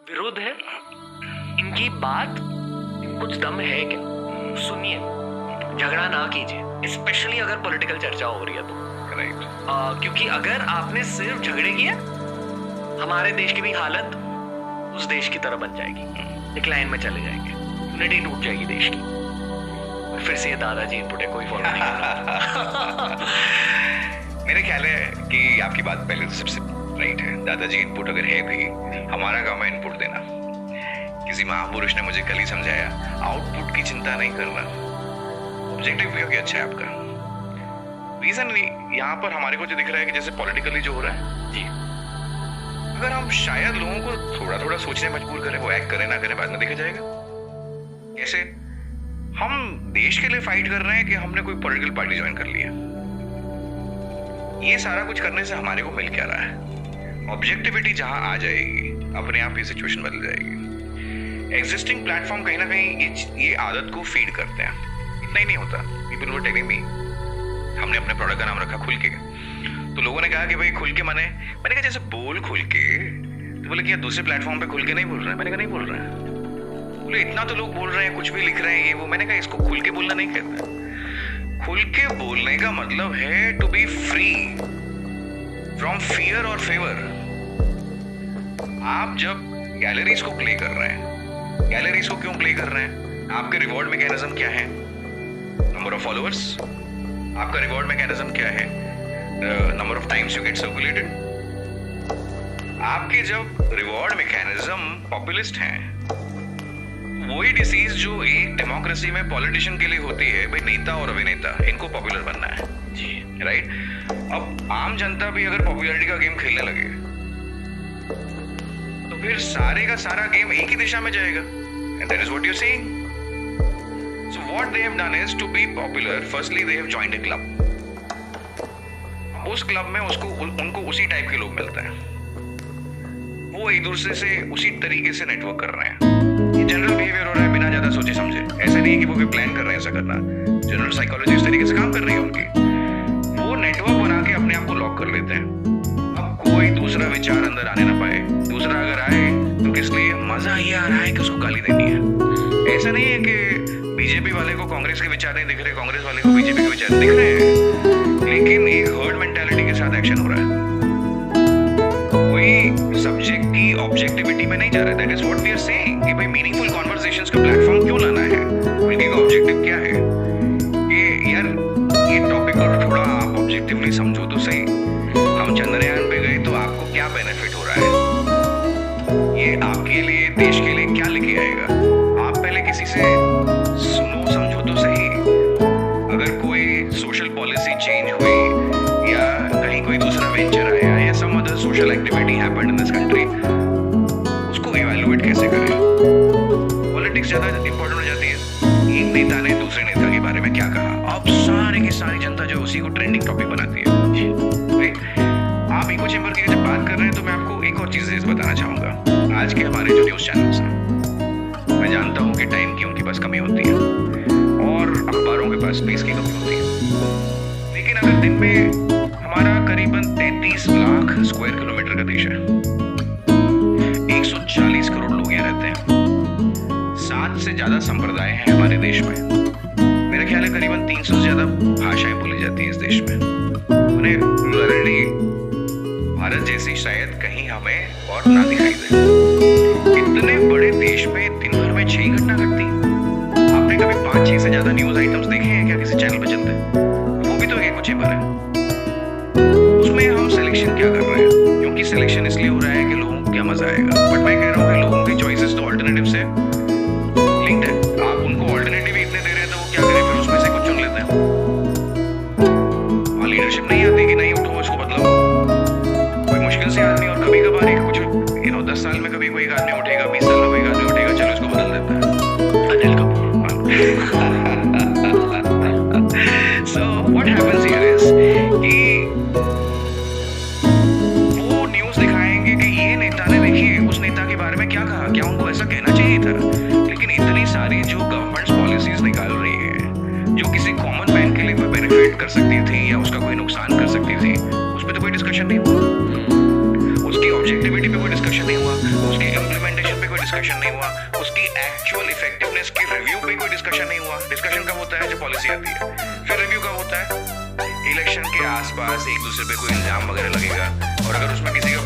विरोध है, इनकी बात कुछ दम है क्या? सुनिए, झगड़ा ना कीजिए, स्पेशली अगर पॉलिटिकल चर्चा हो रही है तो। राइट। क्योंकि अगर आपने सिर्फ झगड़े किए, हमारे देश की भी हालत उस देश की तरह बन जाएगी, डिक्लाइन में चले जाएंगे, यूनिटी टूट जाएगी देश की। और फिर से ये दादाजी इनपुट है, कोई फॉलो नहीं करता। मेरे ख्याल है कि आपकी बात पहले तो सबसे राइट है। दादाजी इनपुट अगर है भी, हमारा काम है इनपुट देना। किसी महापुरुष ने मुझे कल ही समझाया, आउटपुट की चिंता नहीं करना, ऑब्जेक्टिव भी अच्छा है आपका। रीजन यहाँ पर हमारे को जो दिख रहा है कि जैसे पॉलिटिकली जो हो रहा है जी, अगर हम शायद लोगों को थोड़ा थोड़ा सोचने मजबूर करें, वो एक्ट करें ना करें बाद में देखा जाएगा। कैसे? हम देश के लिए फाइट कर रहे हैं कि हमने कोई पॉलिटिकल पार्टी ज्वाइन कर लिया। ये सारा कुछ करने से हमारे को मिल क्या रहा है? ऑब्जेक्टिविटी जहां आ जाएगी, अपने आप ये सिचुएशन बदल जाएगी। एग्जिस्टिंग प्लेटफॉर्म कहीं ना कहीं ये आदत को फीड करते हैं। इतना ही नहीं होता, पीपल वर टेलिंग मी, हमने अपने प्रोडक्ट का नाम रखा खुल के, तो लोगों ने कहा कि भाई खुल के मैंने कहा जैसे बोल खुल के, तो बोले कि दूसरे प्लेटफॉर्म पे खुल के नहीं बोल रहे हैं। मैंने कहा नहीं बोल रहे हैं। बोले इतना तो लोग बोल रहे हैं, कुछ भी लिख रहे हैं ये वो। मैंने कहा इसको खुल के बोलना नहीं कहते। खुल के बोलने का मतलब है to be free from fear और फेवर। आप जब गैलरीज को प्ले कर रहे हैं, गैलरीज को क्यों प्ले कर रहे हैं? आपके रिवॉर्ड मैकेनिज्म क्या है? Number of followers. आपका रिवॉर्ड मैकेनिज्म क्या है? Number of times you get circulated. आपके जब रिवॉर्ड मैकेनिज्म पॉपुलिस्ट हैं, वही डिसीज जो एक डेमोक्रेसी में पॉलिटिशियन के लिए होती है, भाई नेता और अभिनेता इनको पॉपुलर बनना है जी, राइट। अब आम जनता भी अगर पॉपुलैरिटी का गेम खेलने लगे तो फिर सारे का सारा गेम एक ही दिशा में जाएगा, and that is what you are saying. So what they have done is to be popular, firstly they have joined a club. उस क्लब में उनको उसी टाइप के लोग मिलते हैं, वो एक दूसरे से उसी तरीके से नेटवर्क कर रहे हैं। ये जनरल बिहेवियर हो रहा है बिना ज्यादा सोचे समझे। ऐसा नहीं है कि वो कोई प्लान कर रहे हैं ऐसा करना। जनरल साइकोलॉजी इस तरीके से काम कर रही है उनकी। वो नेटवर्क बना के अपने आप को लॉक कर लेते हैं। अब कोई दूसरा विचार अंदर आने ना पाए। दूसरा अगर आए तो किस लिए? मजा ये आ रहा है कि उसको गाली देनी है। ऐसा नहीं है कि बीजेपी वाले को कांग्रेस के विचार नहीं दिख रहे, कांग्रेस वाले को बीजेपी के विचार दिख रहे हैं, लेकिन एक हर्ड मेंटालिटी के साथ एक्शन हो रहा है। कोई सब्जेक्ट की ऑब्जेक्टिविटी में नहीं जा रहा है। That is what we are saying कि भाई मीनिंगफुल कन्वर्सेशंस का प्लेटफॉर्म क्यों लाना है? उनकी का ऑब्जेक्टिव क्या है कि यार ये टॉपिक और थोड़ा आप ऑब्जेक्टिवली समझो तो सही। हम चंद्रयान पे गए तो आपको क्या बेनिफिट हो रहा है? ये आपके लिए, देश के लिए क्या लेके आएगा? आप पहले किसी से सुनो समझो तो सही। अगर कोई सोशल पॉलिसी चेंज हुई या कहीं कोई दूसरा वेंचर आया या some other social activity happened in this country, उसको इवैल्यूएट कैसे करें? पॉलिटिक्स ज्यादा इंपॉर्टेंट हो जाती है। एक नेता ने दूसरे नेता के बारे में क्या कहा, अब सारी की सारी जनता जो उसी को ट्रेंडिंग टॉपिक बनाती है। आप इको चेंबर की जब बात कर रहे हैं तो मैं आपको एक और चीज बताना चाहूंगा। आज के हमारे जो न्यूज चैनल्स हैं, मैं जानता हूँ कि टाइम की उनके पास कमी होती है और अखबारों के पास स्पेस की कमी होती है, लेकिन अगर दिन में हमारा करीबन 33 लाख स्क्वायर किलोमीटर का देश है, 140 करोड़ लोग यहाँ रहते हैं, 7 से ज्यादा संप्रदाय हैं हमारे देश में, मेरा ख्याल है करीबन 300 से ज्यादा भाषाएं बोली जाती हैं इस देश में। उन्हें प्लुरलिटी भारत जैसी शायद कहीं हमें और ना दिखाई दे। इतने बड़े देश में दिन भर में 6 घटना घटती है। आपने कभी 5-6 से ज्यादा न्यूज आइटम्स देखे हैं क्या किसी चैनल पे चलते हैं? वो भी तो एक चेंबर है। उसमें हम सिलेक्शन क्या कर रहे हैं? क्योंकि सिलेक्शन इसलिए हो रहा है कि लोगों को क्या मजा आएगा। बट मैं कह रहा हूँ कि लोगों की चॉइसेस तो ऑल्टरनेटिव से लिंक्ड है। आप उनको ऑल्टरनेटिव इतने दे रहे हैं तो वो क्या करें? फिर उसमें से कुछ चुन लेते हैं। वहाँ लीडरशिप नहीं आती कि नहीं उठो इसको बदलाओ। कोई मुश्किल से आदमी, और कभी कभार एक कुछ 10 साल में कभी कोई एक आदमी उठेगा, 20 साल में कोई एक आदमी उठेगा, चलो इसको बदल देता है। Anil Kapoor. So what happens here is कि वो न्यूज दिखाएंगे कि ये नेता ने देखिए उस नेता के बारे में क्या कहा, क्या उनको ऐसा कहना चाहिए था। लेकिन इतनी सारी जो गवर्नमेंट पॉलिसीज निकाल रही है जो किसी कॉमन मैन के लिए कोई बेनिफिट कर सकती थी या उसका कोई नुकसान कर सकती थी, उस पर तो कोई डिस्कशन नहीं हुआ। उसकी ऑब्जेक्टिविटी पे कोई डिस्कशन नहीं हुआ, उसकी इम्प्लीमेंटेशन डिस्कशन नहीं हुआ, उसकी एक्चुअल इफेक्टिवनेस के रिव्यू पे कोई डिस्कशन नहीं हुआ। डिस्कशन कब होता है? जब पॉलिसी आती है। फिर रिव्यू कब होता है? इलेक्शन के आसपास एक दूसरे पे कोई इल्जाम वगैरह लगेगा, और अगर उसमें किसी का